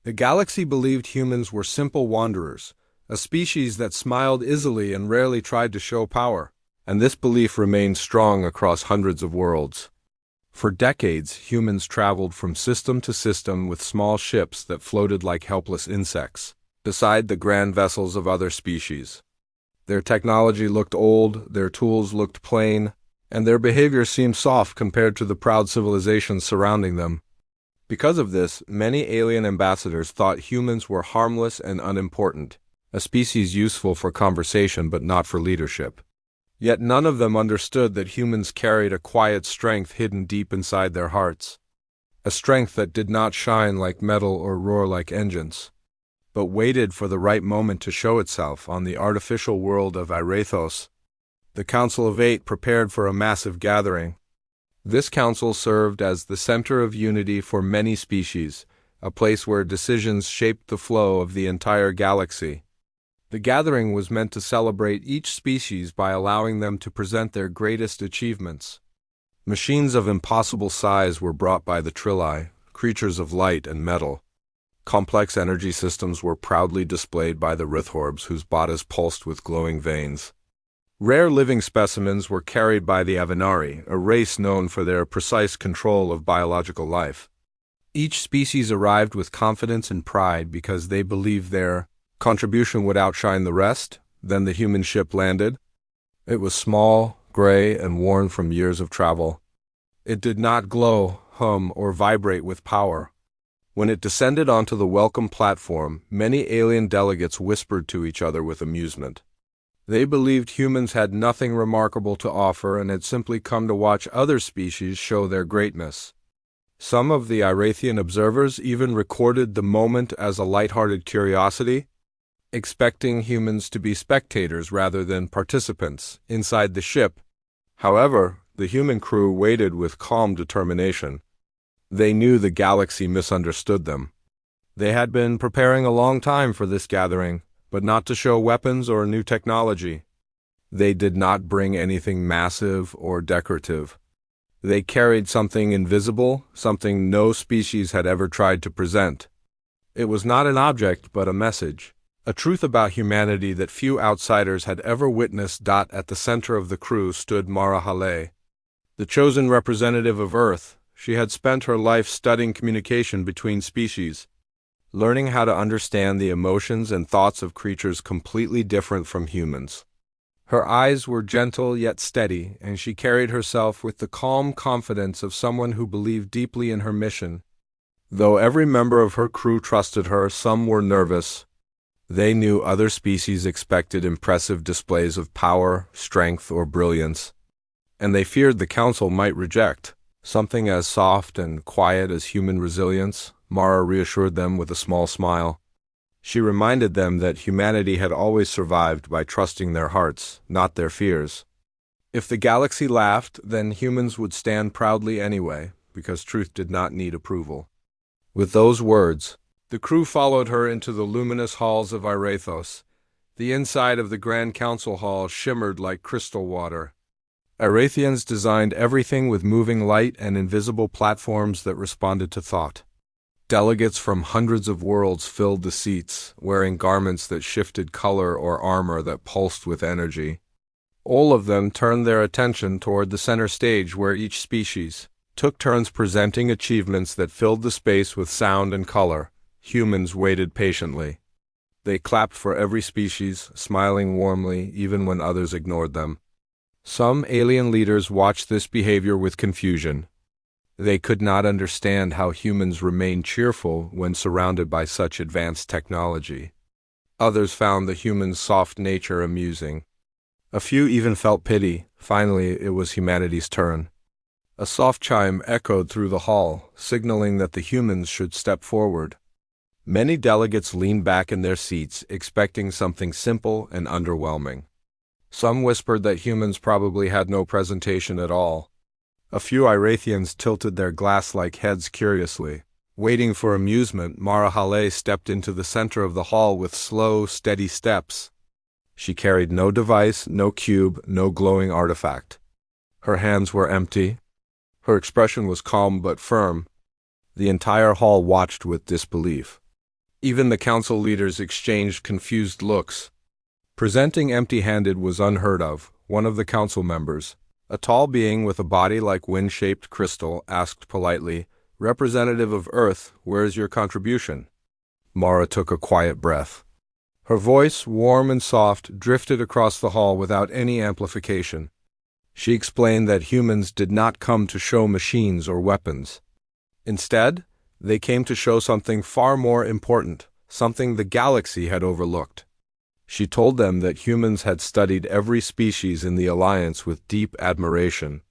The galaxy believed humans were simple wanderers, a species that smiled easily and rarely tried to show power, and this belief remained strong across hundreds of worlds. For decades, humans traveled from system to system with small ships that floated like helpless insects, beside the grand vessels of other species. Their technology looked old, their tools looked plain, and their behavior seemed soft compared to the proud civilizations surrounding them. Because of this, many alien ambassadors thought humans were harmless and unimportant, a species useful for conversation but not for leadership. Yet none of them understood that humans carried a quiet strength hidden deep inside their hearts, a strength that did not shine like metal or roar like engines, but waited for the right moment to show itself on the artificial world of Irethos. The Council of Eight prepared for a massive gathering. This council served as the center of unity for many species, a place where decisions shaped the flow of the entire galaxy. The gathering was meant to celebrate each species by allowing them to present their greatest achievements. Machines of impossible size were brought by the Trilli, creatures of light and metal. Complex energy systems were proudly displayed by the Rithhorbs, whose bodies pulsed with glowing veins. Rare living specimens were carried by the Avenari, a race known for their precise control of biological life. Each species arrived with confidence and pride because they believed their contribution would outshine the rest. Then the human ship landed. It was small, gray, and worn from years of travel. It did not glow, hum, or vibrate with power. When it descended onto the welcome platform, many alien delegates whispered to each other with amusement. They believed humans had nothing remarkable to offer and had simply come to watch other species show their greatness. Some of the Irathian observers even recorded the moment as a lighthearted curiosity, expecting humans to be spectators rather than participants inside the ship. However, the human crew waited with calm determination. They knew the galaxy misunderstood them. They had been preparing a long time for this gathering, but not to show weapons or new technology. They did not bring anything massive or decorative. They carried something invisible, something no species had ever tried to present. It was not an object, but a message, a truth about humanity that few outsiders had ever witnessed. At the center of the crew stood Mara Hale, the chosen representative of Earth. She had spent her life studying communication between species, learning how to understand the emotions and thoughts of creatures completely different from humans. Her eyes were gentle yet steady, and she carried herself with the calm confidence of someone who believed deeply in her mission. Though every member of her crew trusted her, some were nervous. They knew other species expected impressive displays of power, strength, or brilliance, and they feared the council might reject something as soft and quiet as human resilience. Mara reassured them with a small smile. She reminded them that humanity had always survived by trusting their hearts, not their fears. If the galaxy laughed, then humans would stand proudly anyway, because truth did not need approval. With those words, the crew followed her into the luminous halls of Irethos. The inside of the Grand Council Hall shimmered like crystal water. Irathians designed everything with moving light and invisible platforms that responded to thought. Delegates from hundreds of worlds filled the seats, wearing garments that shifted color or armor that pulsed with energy. All of them turned their attention toward the center stage where each species took turns presenting achievements that filled the space with sound and color. Humans waited patiently. They clapped for every species, smiling warmly even when others ignored them. Some alien leaders watched this behavior with confusion. They could not understand how humans remained cheerful when surrounded by such advanced technology. Others found the humans' soft nature amusing. A few even felt pity. Finally, it was humanity's turn. A soft chime echoed through the hall, signaling that the humans should step forward. Many delegates leaned back in their seats, expecting something simple and underwhelming. Some whispered that humans probably had no presentation at all. A few Irathians tilted their glass-like heads curiously. Waiting for amusement, Mara Hale stepped into the center of the hall with slow, steady steps. She carried no device, no cube, no glowing artifact. Her hands were empty. Her expression was calm but firm. The entire hall watched with disbelief. Even the council leaders exchanged confused looks. Presenting empty-handed was unheard of. One of the council members, a tall being with a body like wind-shaped crystal, asked politely, "Representative of Earth, where is your contribution?" Mara took a quiet breath. Her voice, warm and soft, drifted across the hall without any amplification. She explained that humans did not come to show machines or weapons. Instead, they came to show something far more important, something the galaxy had overlooked. She told them that humans had studied every species in the Alliance with deep admiration.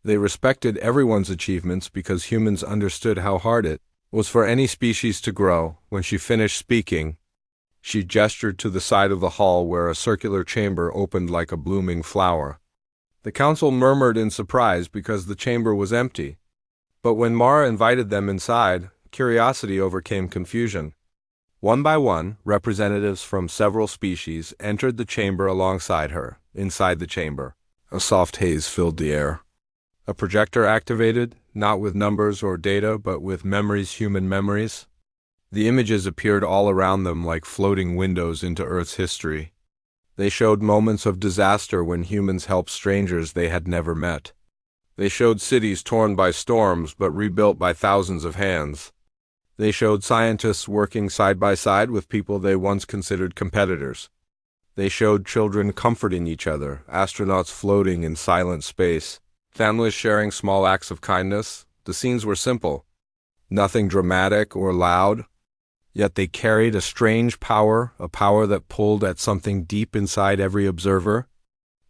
They respected everyone's achievements because humans understood how hard it was for any species to grow. When she finished speaking, she gestured to the side of the hall where a circular chamber opened like a blooming flower. The council murmured in surprise because the chamber was empty. But when Mara invited them inside, curiosity overcame confusion. One by one, representatives from several species entered the chamber alongside her. Inside the chamber, a soft haze filled the air. A projector activated, not with numbers or data, but with memories, human memories. The images appeared all around them like floating windows into Earth's history. They showed moments of disaster when humans helped strangers they had never met. They showed cities torn by storms but rebuilt by thousands of hands. They showed scientists working side by side with people they once considered competitors. They showed children comforting each other, astronauts floating in silent space, families sharing small acts of kindness. The scenes were simple, nothing dramatic or loud, yet they carried a strange power, a power that pulled at something deep inside every observer.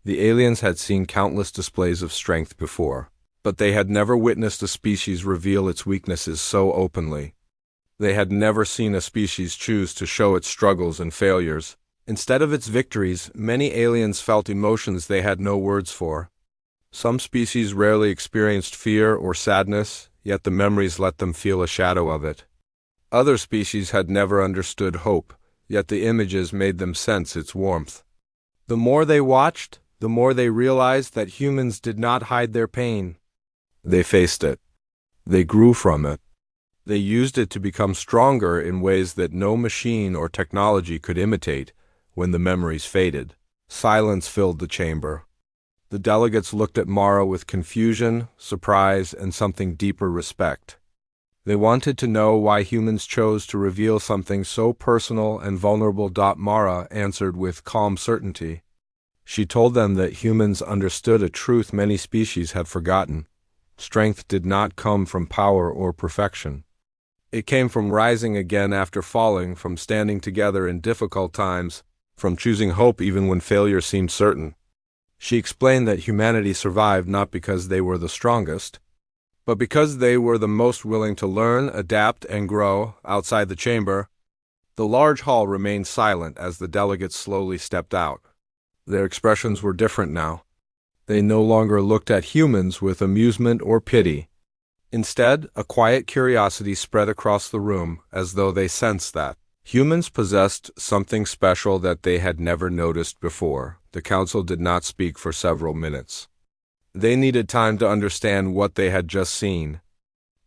The aliens had seen countless displays of strength before, but they had never witnessed a species reveal its weaknesses so openly. They had never seen a species choose to show its struggles and failures. Instead of its victories, many aliens felt emotions they had no words for. Some species rarely experienced fear or sadness, yet the memories let them feel a shadow of it. Other species had never understood hope, yet the images made them sense its warmth. The more they watched, the more they realized that humans did not hide their pain. They faced it. They grew from it. They used it to become stronger in ways that no machine or technology could imitate. When the memories faded, silence filled the chamber. The delegates looked at Mara with confusion, surprise, and something deeper respect. They wanted to know why humans chose to reveal something so personal and vulnerable. Mara answered with calm certainty. She told them that humans understood a truth many species had forgotten. Strength did not come from power or perfection. It came from rising again after falling, from standing together in difficult times, from choosing hope even when failure seemed certain. She explained that humanity survived not because they were the strongest, but because they were the most willing to learn, adapt, and grow. Outside the chamber, the large hall remained silent as the delegates slowly stepped out. Their expressions were different now. They no longer looked at humans with amusement or pity. Instead, a quiet curiosity spread across the room, as though they sensed that humans possessed something special that they had never noticed before. The council did not speak for several minutes. They needed time to understand what they had just seen.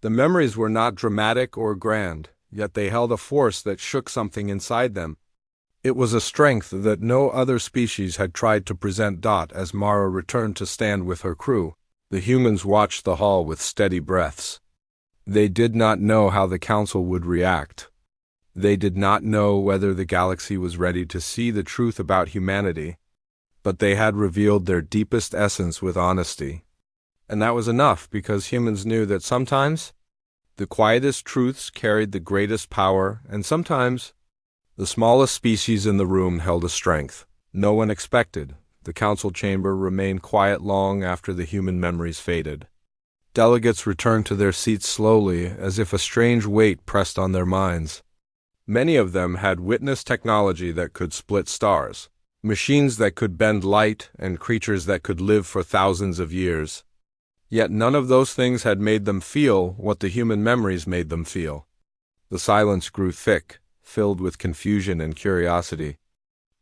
The memories were not dramatic or grand, yet they held a force that shook something inside them. It was a strength that no other species had tried to present. As Mara returned to stand with her crew, the humans watched the hall with steady breaths. They did not know how the council would react. They did not know whether the galaxy was ready to see the truth about humanity, but they had revealed their deepest essence with honesty. And that was enough, because humans knew that sometimes the quietest truths carried the greatest power, and sometimes the smallest species in the room held a strength no one expected. The council chamber remained quiet long after the human memories faded. Delegates returned to their seats slowly, as if a strange weight pressed on their minds. Many of them had witnessed technology that could split stars, machines that could bend light, and creatures that could live for thousands of years. Yet none of those things had made them feel what the human memories made them feel. The silence grew thick, filled with confusion and curiosity.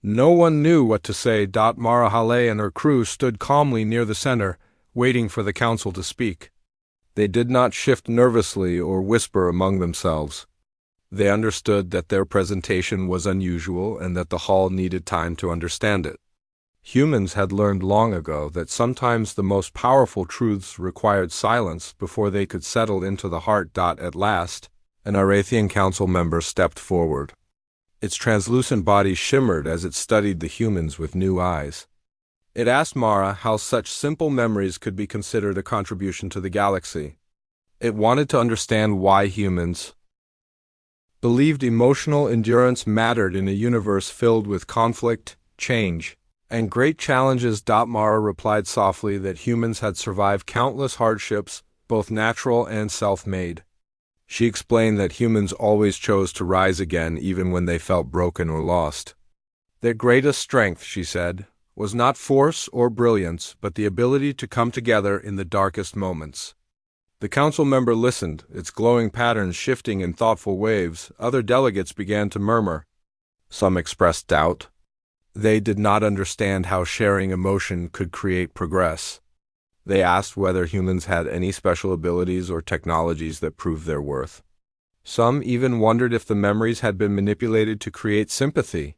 No one knew what to say. Mara Hale and her crew stood calmly near the center, waiting for the council to speak. They did not shift nervously or whisper among themselves. They understood that their presentation was unusual and that the hall needed time to understand it. Humans had learned long ago that sometimes the most powerful truths required silence before they could settle into the heart. At last, an Arathian council member stepped forward. Its translucent body shimmered as it studied the humans with new eyes. It asked Mara how such simple memories could be considered a contribution to the galaxy. It wanted to understand why humans believed emotional endurance mattered in a universe filled with conflict, change, and great challenges. Mara replied softly that humans had survived countless hardships, both natural and self-made. She explained that humans always chose to rise again even when they felt broken or lost. Their greatest strength, she said, was not force or brilliance, but the ability to come together in the darkest moments. The council member listened, its glowing patterns shifting in thoughtful waves. Other delegates began to murmur. Some expressed doubt. They did not understand how sharing emotion could create progress. They asked whether humans had any special abilities or technologies that proved their worth. Some even wondered if the memories had been manipulated to create sympathy.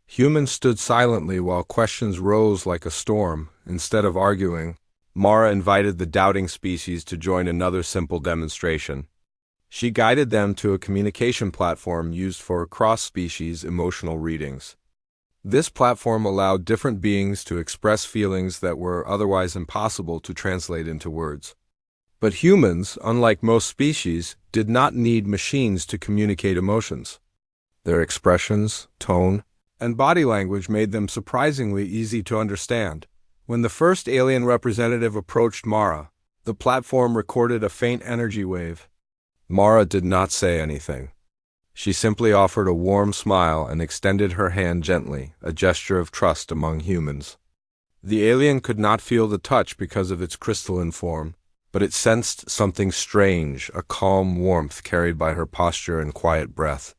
Humans stood silently while questions rose like a storm. Instead of arguing, Mara invited the doubting species to join another simple demonstration. She guided them to a communication platform used for cross-species emotional readings. This platform allowed different beings to express feelings that were otherwise impossible to translate into words. But humans, unlike most species, did not need machines to communicate emotions. Their expressions, tone, and body language made them surprisingly easy to understand. When the first alien representative approached Mara, the platform recorded a faint energy wave. Mara did not say anything. She simply offered a warm smile and extended her hand gently, a gesture of trust among humans. The alien could not feel the touch because of its crystalline form, but it sensed something strange, a calm warmth carried by her posture and quiet breath.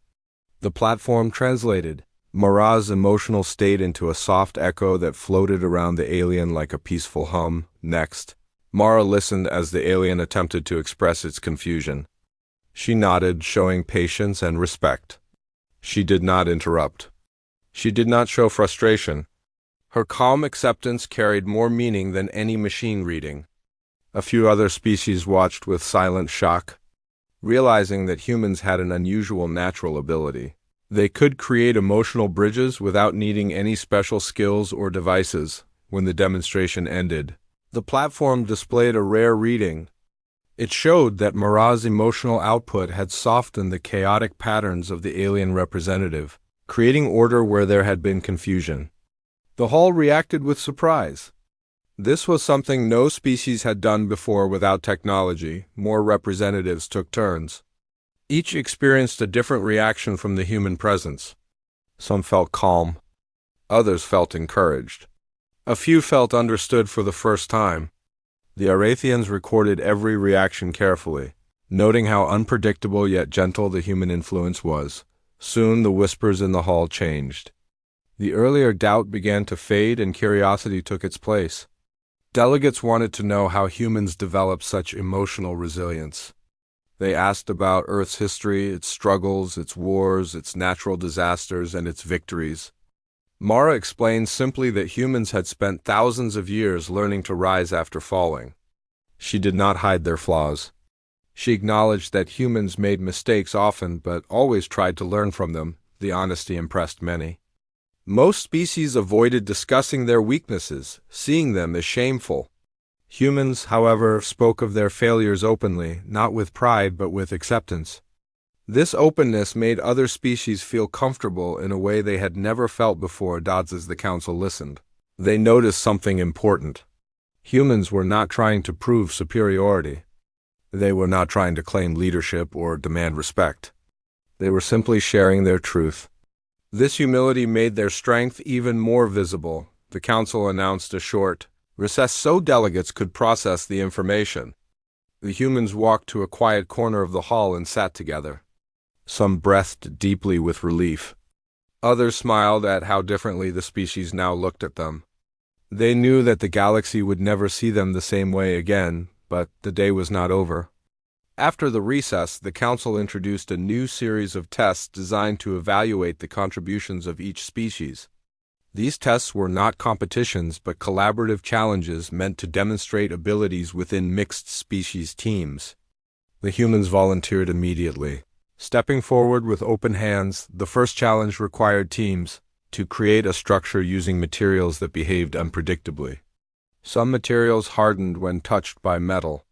The platform translated Mara's emotional state into a soft echo that floated around the alien like a peaceful hum. Next, Mara listened as the alien attempted to express its confusion. She nodded, showing patience and respect. She did not interrupt. She did not show frustration. Her calm acceptance carried more meaning than any machine reading. A few other species watched with silent shock, realizing that humans had an unusual natural ability. They could create emotional bridges without needing any special skills or devices. When the demonstration ended, the platform displayed a rare reading. It showed that Mara's emotional output had softened the chaotic patterns of the alien representative, creating order where there had been confusion. The hall reacted with surprise. This was something no species had done before without technology. More representatives took turns. Each experienced a different reaction from the human presence. Some felt calm. Others felt encouraged. A few felt understood for the first time. The Arathians recorded every reaction carefully, noting how unpredictable yet gentle the human influence was. Soon the whispers in the hall changed. The earlier doubt began to fade and curiosity took its place. Delegates wanted to know how humans developed such emotional resilience. They asked about Earth's history, its struggles, its wars, its natural disasters, and its victories. Mara explained simply that humans had spent thousands of years learning to rise after falling. She did not hide their flaws. She acknowledged that humans made mistakes often, but always tried to learn from them. The honesty impressed many. Most species avoided discussing their weaknesses, seeing them as shameful. Humans, however, spoke of their failures openly, not with pride but with acceptance. This openness made other species feel comfortable in a way they had never felt before. As the council listened, they noticed something important. Humans were not trying to prove superiority. They were not trying to claim leadership or demand respect. They were simply sharing their truth. This humility made their strength even more visible. The council announced a short recess so delegates could process the information. The humans walked to a quiet corner of the hall and sat together. Some breathed deeply with relief. Others smiled at how differently the species now looked at them. They knew that the galaxy would never see them the same way again, but the day was not over. After the recess, the Council introduced a new series of tests designed to evaluate the contributions of each species. These tests were not competitions but collaborative challenges meant to demonstrate abilities within mixed species teams. The humans volunteered immediately. Stepping forward with open hands, the first challenge required teams to create a structure using materials that behaved unpredictably. Some materials hardened when touched by metal.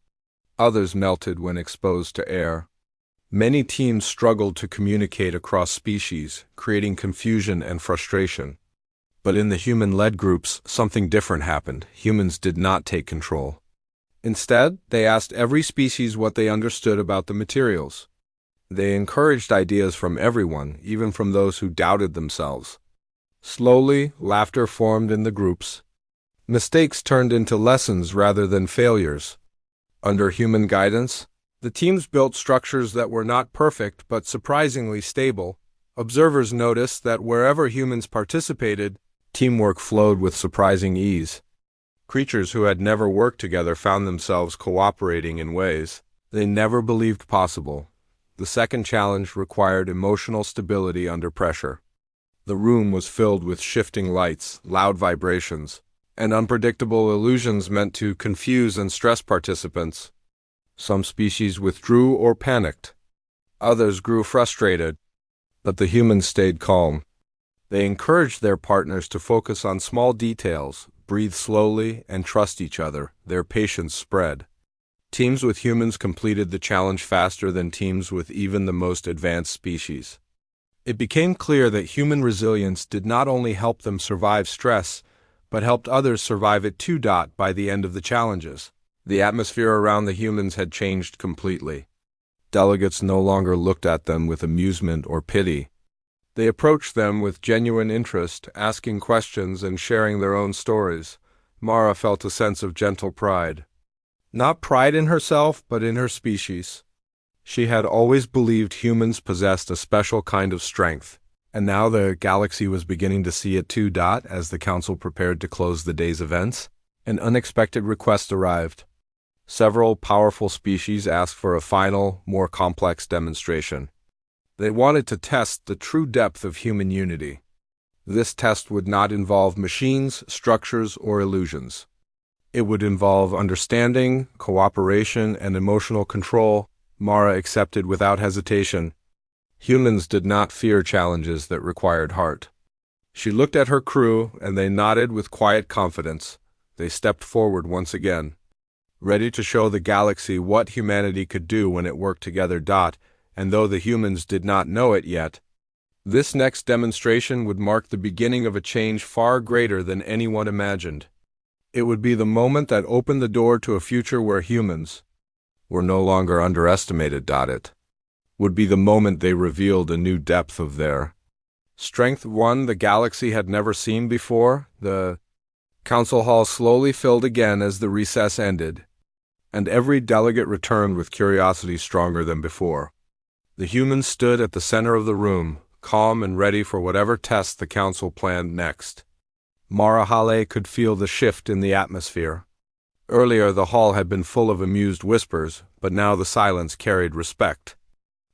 Others melted when exposed to air. Many teams struggled to communicate across species, creating confusion and frustration. But in the human-led groups, something different happened. Humans did not take control. Instead, they asked every species what they understood about the materials. They encouraged ideas from everyone, even from those who doubted themselves. Slowly, laughter formed in the groups. Mistakes turned into lessons rather than failures. Under human guidance, the teams built structures that were not perfect but surprisingly stable. Observers noticed that wherever humans participated, teamwork flowed with surprising ease. Creatures who had never worked together found themselves cooperating in ways they never believed possible. The second challenge required emotional stability under pressure. The room was filled with shifting lights, loud vibrations, and unpredictable illusions meant to confuse and stress participants. Some species withdrew or panicked. Others grew frustrated. But the humans stayed calm. They encouraged their partners to focus on small details, breathe slowly, and trust each other. Their patience spread. Teams with humans completed the challenge faster than teams with even the most advanced species. It became clear that human resilience did not only help them survive stress, but helped others survive it too. By the end of the challenges, the atmosphere around the humans had changed completely. Delegates no longer looked at them with amusement or pity. They approached them with genuine interest, asking questions and sharing their own stories. Mara felt a sense of gentle pride. Not pride in herself, but in her species. She had always believed humans possessed a special kind of strength, and now the galaxy was beginning to see it too. As the Council prepared to close the day's events, an unexpected request arrived. Several powerful species asked for a final, more complex demonstration. They wanted to test the true depth of human unity. This test would not involve machines, structures, or illusions. It would involve understanding, cooperation, and emotional control. Mara accepted without hesitation. Humans did not fear challenges that required heart. She looked at her crew, and they nodded with quiet confidence. They stepped forward once again, ready to show the galaxy what humanity could do when it worked together. And though the humans did not know it yet, this next demonstration would mark the beginning of a change far greater than anyone imagined. It would be the moment that opened the door to a future where humans were no longer underestimated. It would be the moment they revealed a new depth of their strength, one the galaxy had never seen before. The council hall slowly filled again as the recess ended, and every delegate returned with curiosity stronger than before. The humans stood at the center of the room, calm and ready for whatever test the council planned next. Mara Hale could feel the shift in the atmosphere. Earlier the hall had been full of amused whispers, but now the silence carried respect.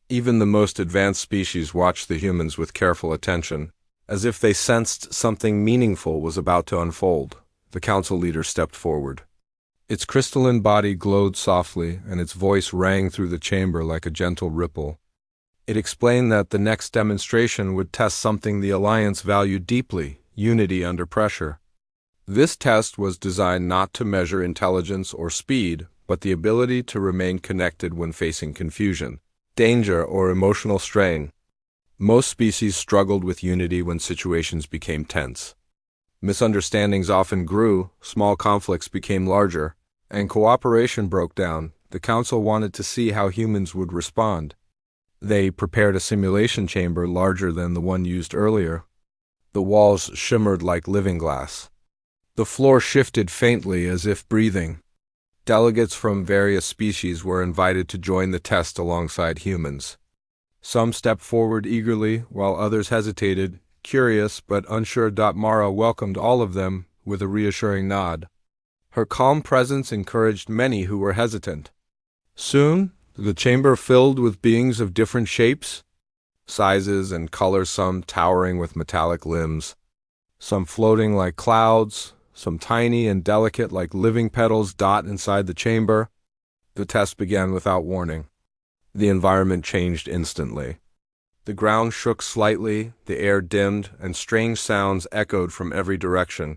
Even the most advanced species watched the humans with careful attention, as if they sensed something meaningful was about to unfold. The council leader stepped forward. Its crystalline body glowed softly, and its voice rang through the chamber like a gentle ripple. It explained that the next demonstration would test something the Alliance valued deeply: unity under pressure. This test was designed not to measure intelligence or speed, but the ability to remain connected when facing confusion, danger, or emotional strain. Most species struggled with unity when situations became tense. Misunderstandings often grew, small conflicts became larger, and cooperation broke down. The Council wanted to see how humans would respond. They prepared a simulation chamber larger than the one used earlier. The walls shimmered like living glass. The floor shifted faintly as if breathing. Delegates from various species were invited to join the test alongside humans. Some stepped forward eagerly, while others hesitated, curious but unsure. Mara welcomed all of them with a reassuring nod. Her calm presence encouraged many who were hesitant. Soon, The chamber filled with beings of different shapes, sizes, and colors, some towering with metallic limbs, some floating like clouds, some tiny and delicate like living petals dot inside the chamber. The test began without warning. The environment changed instantly. The ground shook slightly, the air dimmed, and strange sounds echoed from every direction.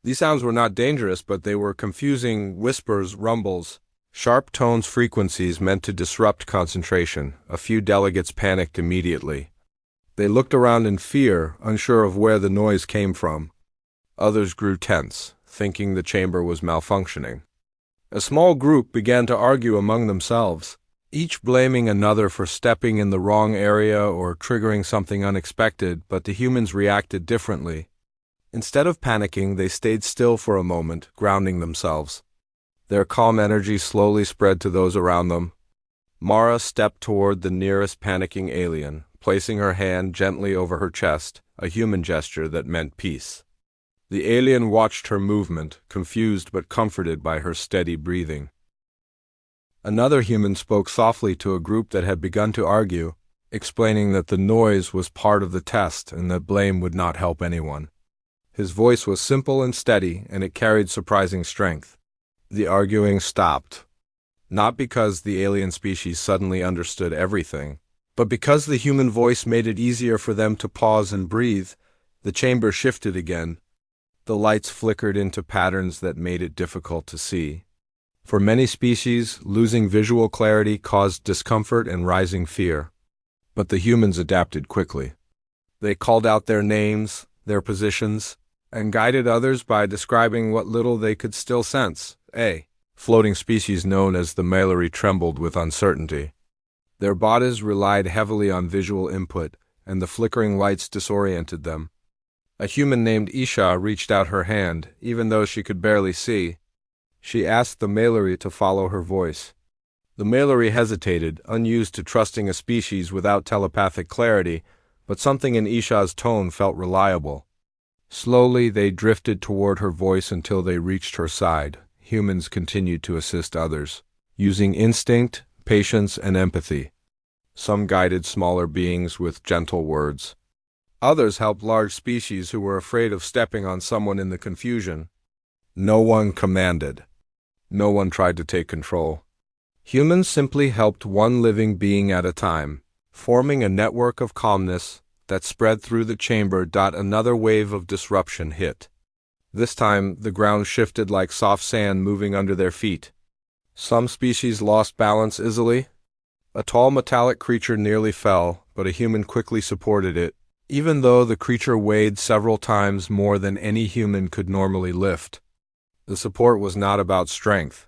These sounds were not dangerous, but they were confusing whispers, rumbles, sharp tones, frequencies meant to disrupt concentration. A few delegates panicked immediately. They looked around in fear, unsure of where the noise came from. Others grew tense, thinking the chamber was malfunctioning. A small group began to argue among themselves, each blaming another for stepping in the wrong area or triggering something unexpected, but the humans reacted differently. Instead of panicking, they stayed still for a moment, grounding themselves. Their calm energy slowly spread to those around them. Mara stepped toward the nearest panicking alien, placing her hand gently over her chest, a human gesture that meant peace. The alien watched her movement, confused but comforted by her steady breathing. Another human spoke softly to a group that had begun to argue, explaining that the noise was part of the test and that blame would not help anyone. His voice was simple and steady, and it carried surprising strength. The arguing stopped, not because the alien species suddenly understood everything, but because the human voice made it easier for them to pause and breathe. The chamber shifted again. The lights flickered into patterns that made it difficult to see. For many species, losing visual clarity caused discomfort and rising fear. But the humans adapted quickly. They called out their names, their positions, and guided others by describing what little they could still sense. A floating species known as the Mallory trembled with uncertainty. Their bodies relied heavily on visual input, and the flickering lights disoriented them. A human named Isha reached out her hand, even though she could barely see. She asked the Mallory to follow her voice. The Mallory hesitated, unused to trusting a species without telepathic clarity, but something in Isha's tone felt reliable. Slowly, they drifted toward her voice until they reached her side. Humans continued to assist others, using instinct, patience, and empathy. Some guided smaller beings with gentle words. Others helped large species who were afraid of stepping on someone in the confusion. No one commanded. No one tried to take control. Humans simply helped one living being at a time, forming a network of calmness that spread through the chamber. Another wave of disruption hit. This time, the ground shifted like soft sand moving under their feet. Some species lost balance easily. A tall metallic creature nearly fell, but a human quickly supported it, even though the creature weighed several times more than any human could normally lift. The support was not about strength.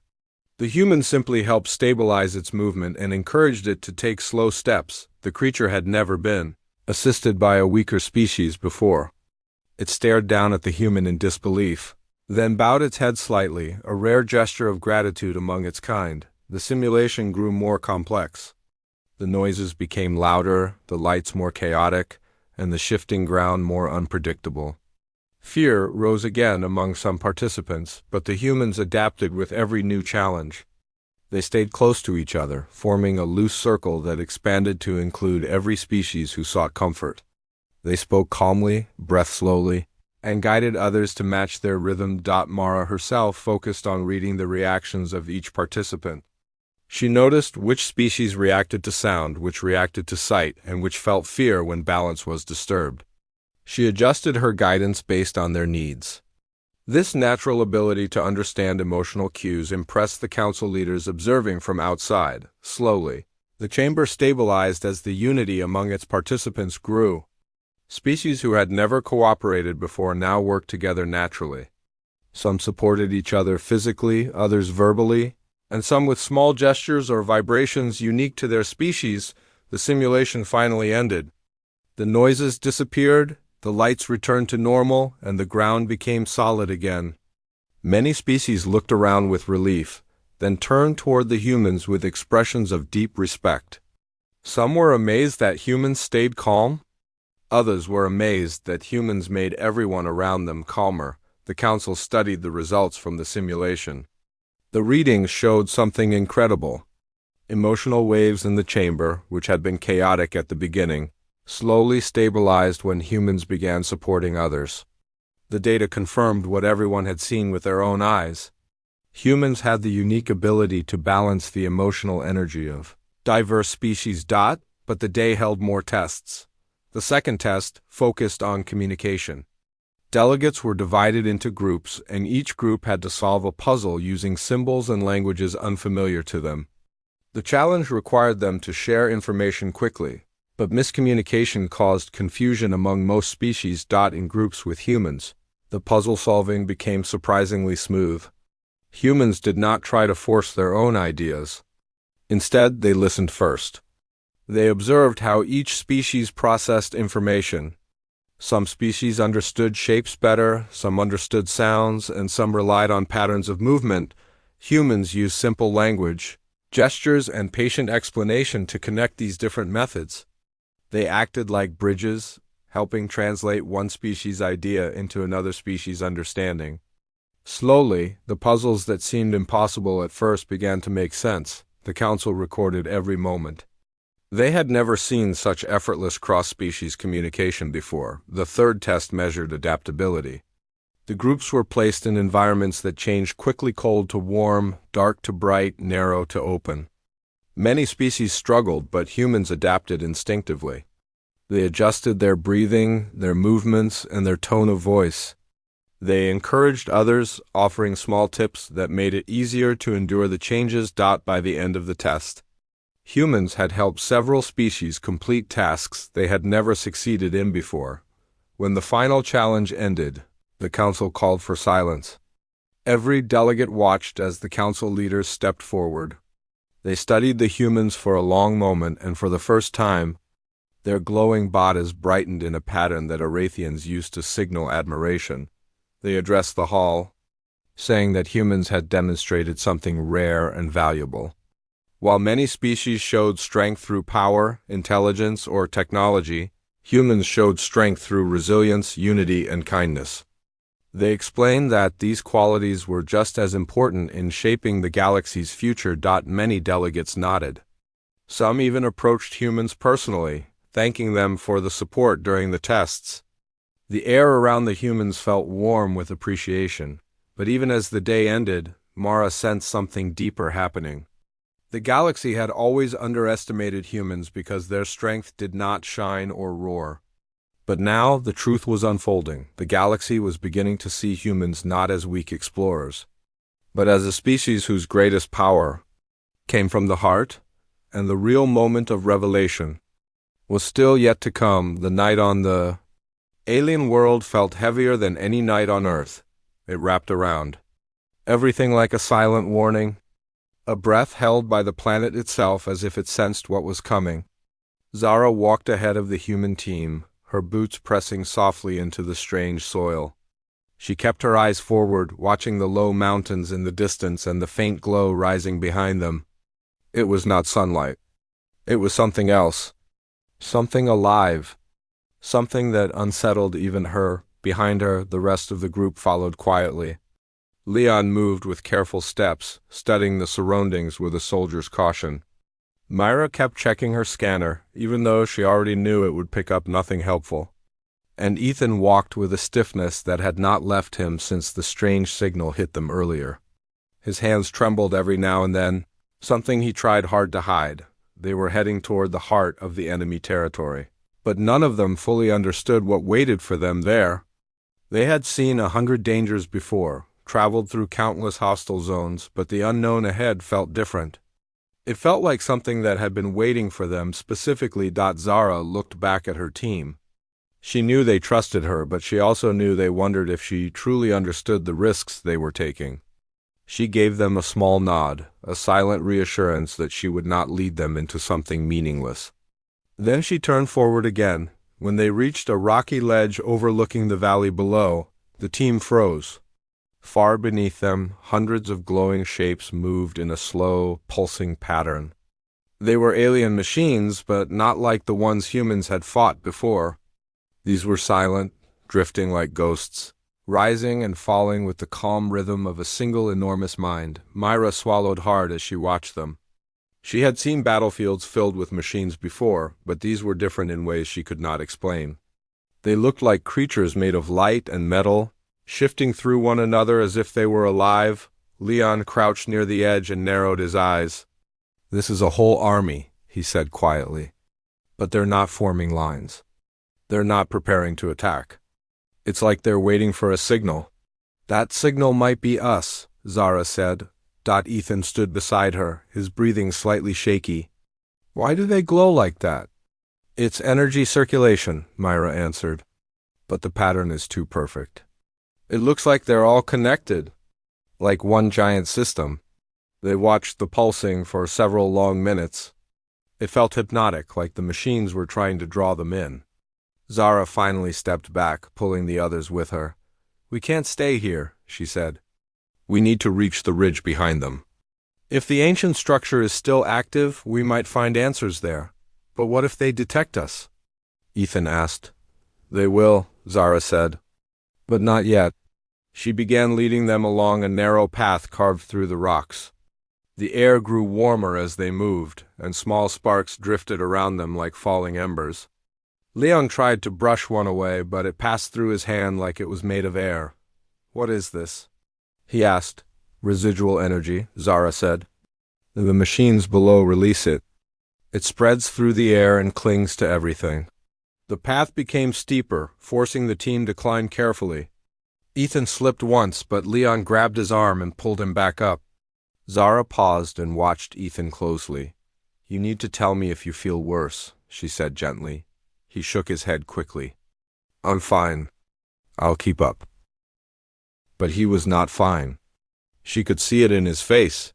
The human simply helped stabilize its movement and encouraged it to take slow steps. The creature had never been assisted by a weaker species before. It stared down at the human in disbelief, then bowed its head slightly, a rare gesture of gratitude among its kind. The simulation grew more complex. The noises became louder, the lights more chaotic, and the shifting ground more unpredictable. Fear rose again among some participants, but the humans adapted with every new challenge. They stayed close to each other, forming a loose circle that expanded to include every species who sought comfort. They spoke calmly, breathed slowly, and guided others to match their rhythm. Mara herself focused on reading the reactions of each participant. She noticed which species reacted to sound, which reacted to sight, and which felt fear when balance was disturbed. She adjusted her guidance based on their needs. This natural ability to understand emotional cues impressed the council leaders observing from outside. Slowly, the chamber stabilized as the unity among its participants grew. Species who had never cooperated before now worked together naturally. Some supported each other physically, others verbally, and some with small gestures or vibrations unique to their species. The simulation finally ended. The noises disappeared, the lights returned to normal, and the ground became solid again. Many species looked around with relief, then turned toward the humans with expressions of deep respect. Some were amazed that humans stayed calm. Others were amazed that humans made everyone around them calmer. The council studied the results from the simulation. The readings showed something incredible. Emotional waves in the chamber, which had been chaotic at the beginning, slowly stabilized when humans began supporting others. The data confirmed what everyone had seen with their own eyes. Humans had the unique ability to balance the emotional energy of diverse species. But the day held more tests. The second test focused on communication. Delegates were divided into groups, and each group had to solve a puzzle using symbols and languages unfamiliar to them. The challenge required them to share information quickly, but miscommunication caused confusion among most species. In groups with humans, the puzzle solving became surprisingly smooth. Humans did not try to force their own ideas. Instead, they listened first. They observed how each species processed information. Some species understood shapes better, some understood sounds, and some relied on patterns of movement. Humans used simple language, gestures, and patient explanation to connect these different methods. They acted like bridges, helping translate one species' idea into another species' understanding. Slowly, the puzzles that seemed impossible at first began to make sense. The council recorded every moment. They had never seen such effortless cross-species communication before. The third test measured adaptability. The groups were placed in environments that changed quickly: cold to warm, dark to bright, narrow to open. Many species struggled, but humans adapted instinctively. They adjusted their breathing, their movements, and their tone of voice. They encouraged others, offering small tips that made it easier to endure the changes. By the end of the test, humans had helped several species complete tasks they had never succeeded in before. When the final challenge ended, the council called for silence. Every delegate watched as the council leaders stepped forward. They studied the humans for a long moment, and for the first time, their glowing bodies brightened in a pattern that Arathians used to signal admiration. They addressed the hall, saying that humans had demonstrated something rare and valuable. While many species showed strength through power, intelligence, or technology, humans showed strength through resilience, unity, and kindness. They explained that these qualities were just as important in shaping the galaxy's future. Many delegates nodded. Some even approached humans personally, thanking them for the support during the tests. The air around the humans felt warm with appreciation, but even as the day ended, Mara sensed something deeper happening. The galaxy had always underestimated humans because their strength did not shine or roar. But now the truth was unfolding. The galaxy was beginning to see humans not as weak explorers, but as a species whose greatest power came from the heart, and the real moment of revelation was still yet to come. The night on the alien world felt heavier than any night on Earth. It wrapped around everything like a silent warning, a breath held by the planet itself as if it sensed what was coming. Zara walked ahead of the human team, her boots pressing softly into the strange soil. She kept her eyes forward, watching the low mountains in the distance and the faint glow rising behind them. It was not sunlight. It was something else. Something alive. Something that unsettled even her. Behind her, the rest of the group followed quietly. Leon moved with careful steps, studying the surroundings with a soldier's caution. Myra kept checking her scanner, even though she already knew it would pick up nothing helpful. And Ethan walked with a stiffness that had not left him since the strange signal hit them earlier. His hands trembled every now and then, something he tried hard to hide. They were heading toward the heart of the enemy territory. But none of them fully understood what waited for them there. They had seen 100 dangers before, traveled through countless hostile zones, but the unknown ahead felt different. It felt like something that had been waiting for them specifically. Zara looked back at her team. She knew they trusted her, but she also knew they wondered if she truly understood the risks they were taking. She gave them a small nod, a silent reassurance that she would not lead them into something meaningless. Then she turned forward again. When they reached a rocky ledge overlooking the valley below, the team froze. Far beneath them, hundreds of glowing shapes moved in a slow, pulsing pattern. They were alien machines, but not like the ones humans had fought before. These were silent, drifting like ghosts, rising and falling with the calm rhythm of a single enormous mind. Myra swallowed hard as she watched them. She had seen battlefields filled with machines before, but these were different in ways she could not explain. They looked like creatures made of light and metal, shifting through one another as if they were alive. Leon crouched near the edge and narrowed his eyes. "This is a whole army," he said quietly. "But they're not forming lines. They're not preparing to attack. It's like they're waiting for a signal." "That signal might be us," Zara said. Ethan stood beside her, his breathing slightly shaky. "Why do they glow like that?" "It's energy circulation," Myra answered. "But the pattern is too perfect. It looks like they're all connected, like one giant system." They watched the pulsing for several long minutes. It felt hypnotic, like the machines were trying to draw them in. Zara finally stepped back, pulling the others with her. "We can't stay here," she said. "We need to reach the ridge behind them. If the ancient structure is still active, we might find answers there. But what if they detect us?" Ethan asked. "They will," Zara said. "But not yet." She began leading them along a narrow path carved through the rocks. The air grew warmer as they moved, and small sparks drifted around them like falling embers. Leon tried to brush one away, but it passed through his hand like it was made of air. "What is this?" he asked. "Residual energy," Zara said. "The machines below release it. It spreads through the air and clings to everything." The path became steeper, forcing the team to climb carefully. Ethan slipped once, but Leon grabbed his arm and pulled him back up. Zara paused and watched Ethan closely. "You need to tell me if you feel worse," she said gently. He shook his head quickly. "I'm fine. I'll keep up." But he was not fine. She could see it in his face.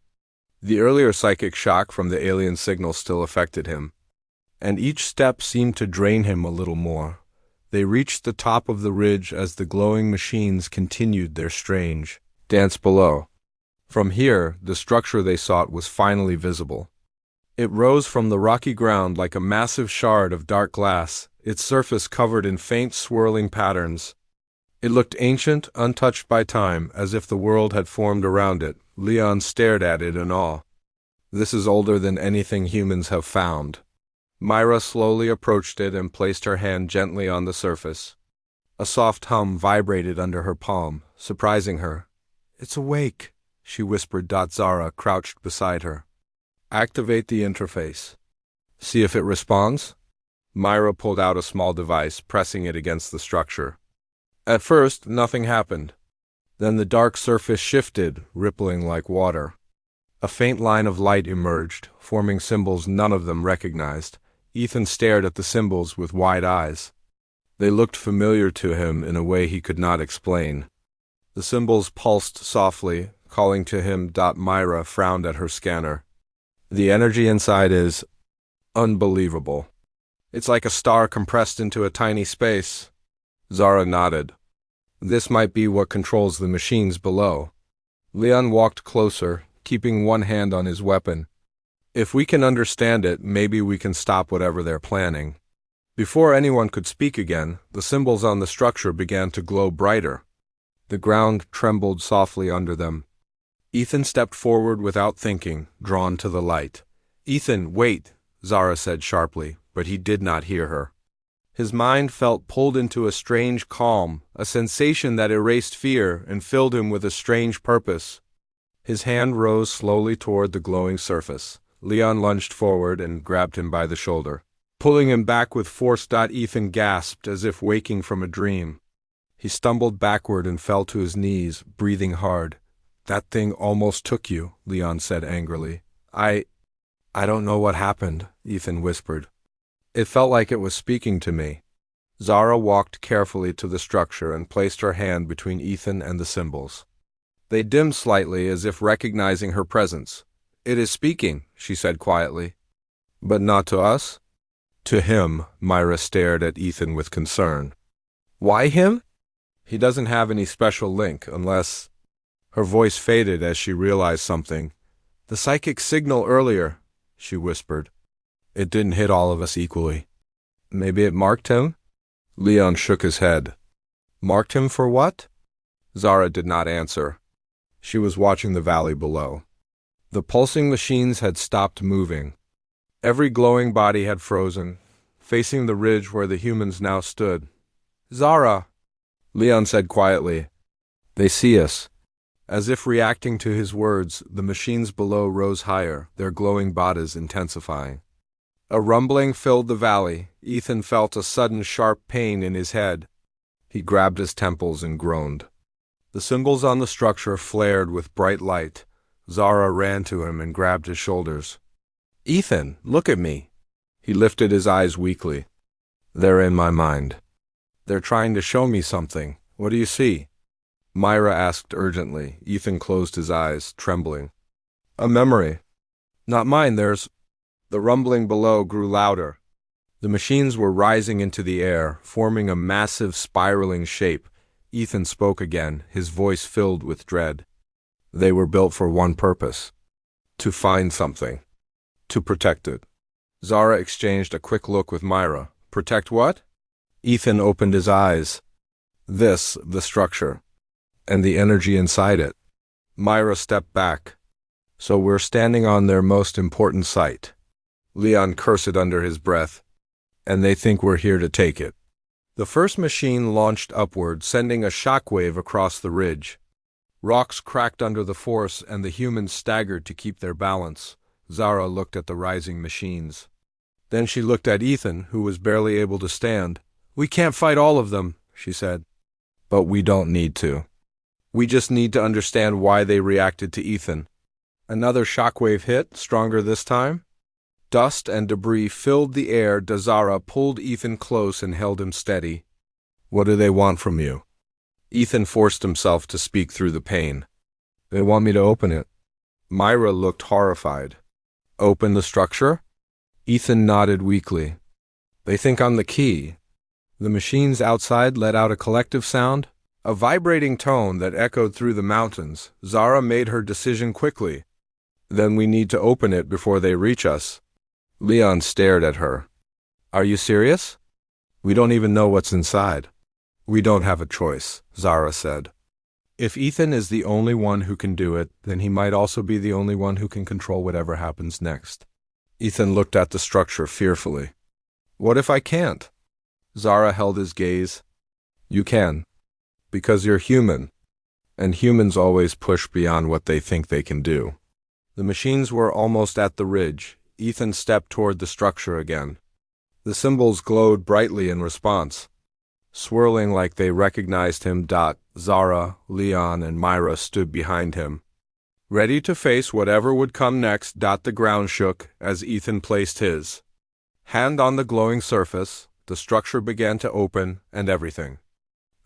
The earlier psychic shock from the alien signal still affected him, and each step seemed to drain him a little more. They reached the top of the ridge as the glowing machines continued their strange dance below. From here, the structure they sought was finally visible. It rose from the rocky ground like a massive shard of dark glass, its surface covered in faint swirling patterns. It looked ancient, untouched by time, as if the world had formed around it. Leon stared at it in awe. "This is older than anything humans have found." Myra slowly approached it and placed her hand gently on the surface. A soft hum vibrated under her palm, surprising her. "It's awake," she whispered. Zara crouched beside her. "Activate the interface. See if it responds." Myra pulled out a small device, pressing it against the structure. At first, nothing happened. Then the dark surface shifted, rippling like water. A faint line of light emerged, forming symbols none of them recognized. Ethan stared at the symbols with wide eyes. They looked familiar to him in a way he could not explain. The symbols pulsed softly, calling to him. Myra frowned at her scanner. "The energy inside is unbelievable. It's like a star compressed into a tiny space." Zara nodded. "This might be what controls the machines below." Leon walked closer, keeping one hand on his weapon. "If we can understand it, maybe we can stop whatever they're planning." Before anyone could speak again, the symbols on the structure began to glow brighter. The ground trembled softly under them. Ethan stepped forward without thinking, drawn to the light. "Ethan, wait," Zara said sharply, but he did not hear her. His mind felt pulled into a strange calm, a sensation that erased fear and filled him with a strange purpose. His hand rose slowly toward the glowing surface. Leon lunged forward and grabbed him by the shoulder, pulling him back with force. Ethan gasped as if waking from a dream. He stumbled backward and fell to his knees, breathing hard. "That thing almost took you," Leon said angrily. I don't know what happened," Ethan whispered. "It felt like it was speaking to me." Zara walked carefully to the structure and placed her hand between Ethan and the symbols. They dimmed slightly as if recognizing her presence. "It is speaking," she said quietly. "But not to us?" "To him." Myra stared at Ethan with concern. "Why him?" "He doesn't have any special link, unless—" Her voice faded as she realized something. "The psychic signal earlier," she whispered. "It didn't hit all of us equally." "Maybe it marked him?" Leon shook his head. "Marked him for what?" Zara did not answer. She was watching the valley below. The pulsing machines had stopped moving. Every glowing body had frozen, facing the ridge where the humans now stood. "Zara," Leon said quietly. "They see us." As if reacting to his words, the machines below rose higher, their glowing bodies intensifying. A rumbling filled the valley. Ethan felt a sudden sharp pain in his head. He grabbed his temples and groaned. The symbols on the structure flared with bright light. Zara ran to him and grabbed his shoulders. "Ethan, look at me." He lifted his eyes weakly. "They're in my mind. They're trying to show me something. What do you see?" Myra asked urgently. Ethan closed his eyes, trembling. "A memory." "Not mine, there's—" The rumbling below grew louder. The machines were rising into the air, forming a massive spiraling shape. Ethan spoke again, his voice filled with dread. "They were built for one purpose. To find something. To protect it." Zara exchanged a quick look with Myra. "Protect what?" Ethan opened his eyes. "This, the structure. And the energy inside it." Myra stepped back. "So we're standing on their most important site." Leon cursed under his breath. "And they think we're here to take it." The first machine launched upward, sending a shockwave across the ridge. Rocks cracked under the force, and the humans staggered to keep their balance. Zara looked at the rising machines. Then she looked at Ethan, who was barely able to stand. "We can't fight all of them," she said. "But we don't need to. We just need to understand why they reacted to Ethan." Another shockwave hit, stronger this time. Dust and debris filled the air. Zara pulled Ethan close and held him steady. "What do they want from you?" Ethan forced himself to speak through the pain. "They want me to open it." Myra looked horrified. "Open the structure?" Ethan nodded weakly. "They think I'm the key." The machines outside let out a collective sound, a vibrating tone that echoed through the mountains. Zara made her decision quickly. "Then we need to open it before they reach us." Leon stared at her. "Are you serious? We don't even know what's inside." "We don't have a choice," Zara said. "If Ethan is the only one who can do it, then he might also be the only one who can control whatever happens next." Ethan looked at the structure fearfully. "What if I can't?" Zara held his gaze. "You can. Because you're human. And humans always push beyond what they think they can do." The machines were almost at the ridge. Ethan stepped toward the structure again. The symbols glowed brightly in response. Swirling like they recognized him. Zara, Leon, and Myra stood behind him, ready to face whatever would come next. The ground shook as Ethan placed his hand on the glowing surface. The structure began to open, and everything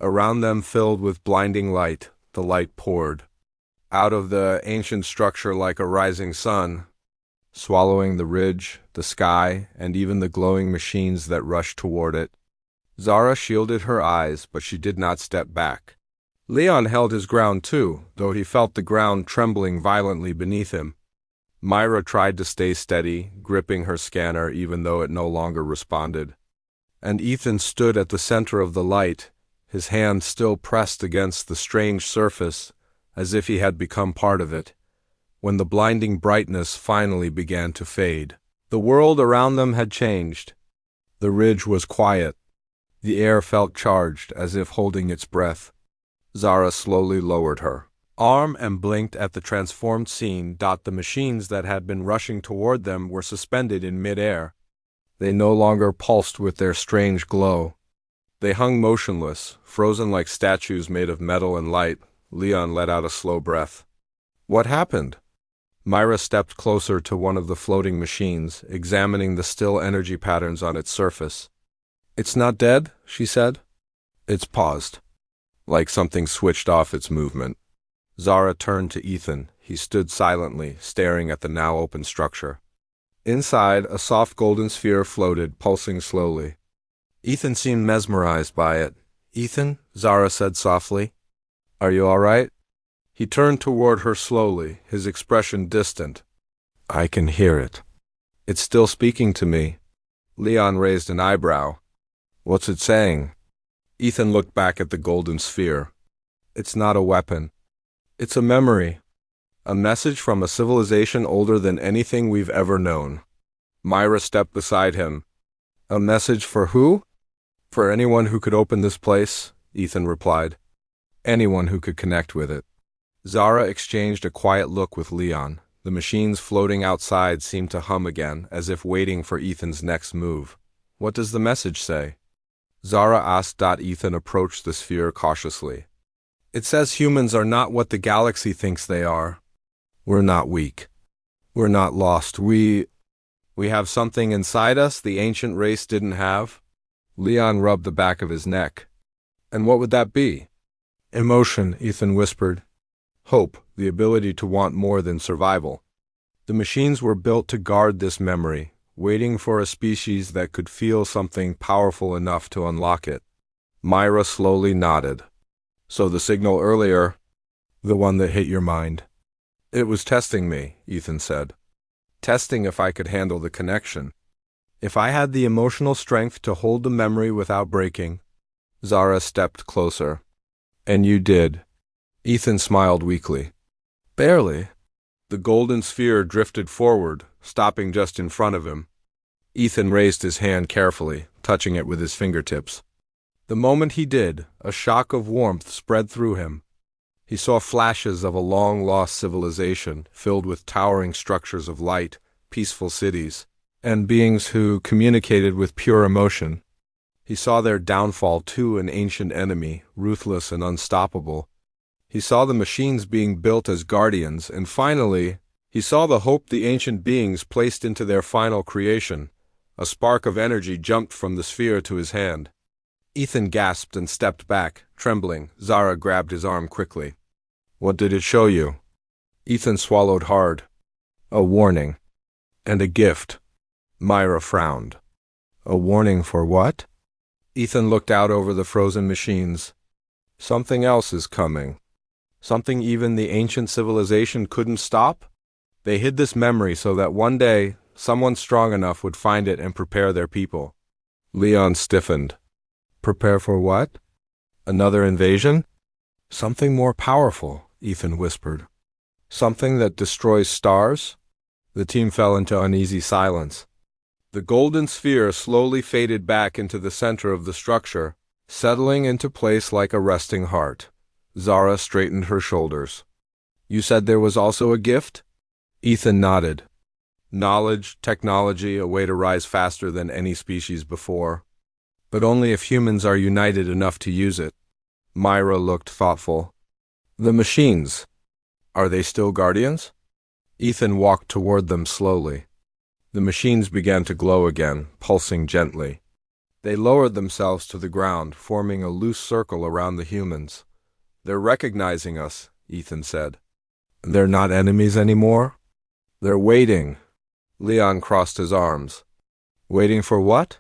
around them filled with blinding light. The light poured out of the ancient structure like a rising sun, swallowing the ridge, the sky, and even the glowing machines that rushed toward it. Zara shielded her eyes, but she did not step back. Leon held his ground too, though he felt the ground trembling violently beneath him. Myra tried to stay steady, gripping her scanner even though it no longer responded. And Ethan stood at the center of the light, his hand still pressed against the strange surface, as if he had become part of it. When the blinding brightness finally began to fade, the world around them had changed. The ridge was quiet. The air felt charged, as if holding its breath. Zara slowly lowered her arm and blinked at the transformed scene. The machines that had been rushing toward them were suspended in mid-air. They no longer pulsed with their strange glow. They hung motionless, frozen like statues made of metal and light. Leon let out a slow breath. "What happened?" Myra stepped closer to one of the floating machines, examining the still energy patterns on its surface. "It's not dead," she said. "It's paused, like something switched off its movement." Zara turned to Ethan. He stood silently, staring at the now open structure. Inside, a soft golden sphere floated, pulsing slowly. Ethan seemed mesmerized by it. "Ethan," Zara said softly, "are you all right?" He turned toward her slowly, his expression distant. "I can hear it. It's still speaking to me." Leon raised an eyebrow. "What's it saying?" Ethan looked back at the golden sphere. "It's not a weapon. It's a memory. A message from a civilization older than anything we've ever known. Myra stepped beside him. A message for who? For anyone who could open this place, Ethan replied. Anyone who could connect with it. Zara exchanged a quiet look with Leon. The machines floating outside seemed to hum again, as if waiting for Ethan's next move. What does the message say? Zara asked. Ethan approached the sphere cautiously. It says humans are not what the galaxy thinks they are. We're not weak. We're not lost. We have something inside us the ancient race didn't have. Leon rubbed the back of his neck. And what would that be? Emotion, Ethan whispered. Hope, the ability to want more than survival. The machines were built to guard this memory, waiting for a species that could feel something powerful enough to unlock it. Myra slowly nodded. So the signal earlier, the one that hit your mind. It was testing me, Ethan said. Testing if I could handle the connection. If I had the emotional strength to hold the memory without breaking. Zara stepped closer. And you did. Ethan smiled weakly. Barely. The golden sphere drifted forward, stopping just in front of him. Ethan raised his hand carefully, touching it with his fingertips. The moment he did, a shock of warmth spread through him. He saw flashes of a long-lost civilization filled with towering structures of light, peaceful cities, and beings who communicated with pure emotion. He saw their downfall to an ancient enemy, ruthless and unstoppable. He saw the machines being built as guardians, and finally, he saw the hope the ancient beings placed into their final creation. A spark of energy jumped from the sphere to his hand. Ethan gasped and stepped back, trembling. Zara grabbed his arm quickly. What did it show you? Ethan swallowed hard. A warning. And a gift. Myra frowned. A warning for what? Ethan looked out over the frozen machines. Something else is coming. Something even the ancient civilization couldn't stop? They hid this memory so that one day, someone strong enough would find it and prepare their people. Leon stiffened. Prepare for what? Another invasion? Something more powerful, Ethan whispered. Something that destroys stars? The team fell into uneasy silence. The golden sphere slowly faded back into the center of the structure, settling into place like a resting heart. Zara straightened her shoulders. You said there was also a gift? Ethan nodded. Knowledge, technology, a way to rise faster than any species before. But only if humans are united enough to use it. Myra looked thoughtful. The machines. Are they still guardians? Ethan walked toward them slowly. The machines began to glow again, pulsing gently. They lowered themselves to the ground, forming a loose circle around the humans. They're recognizing us, Ethan said. They're not enemies anymore? They're waiting. Leon crossed his arms. Waiting for what?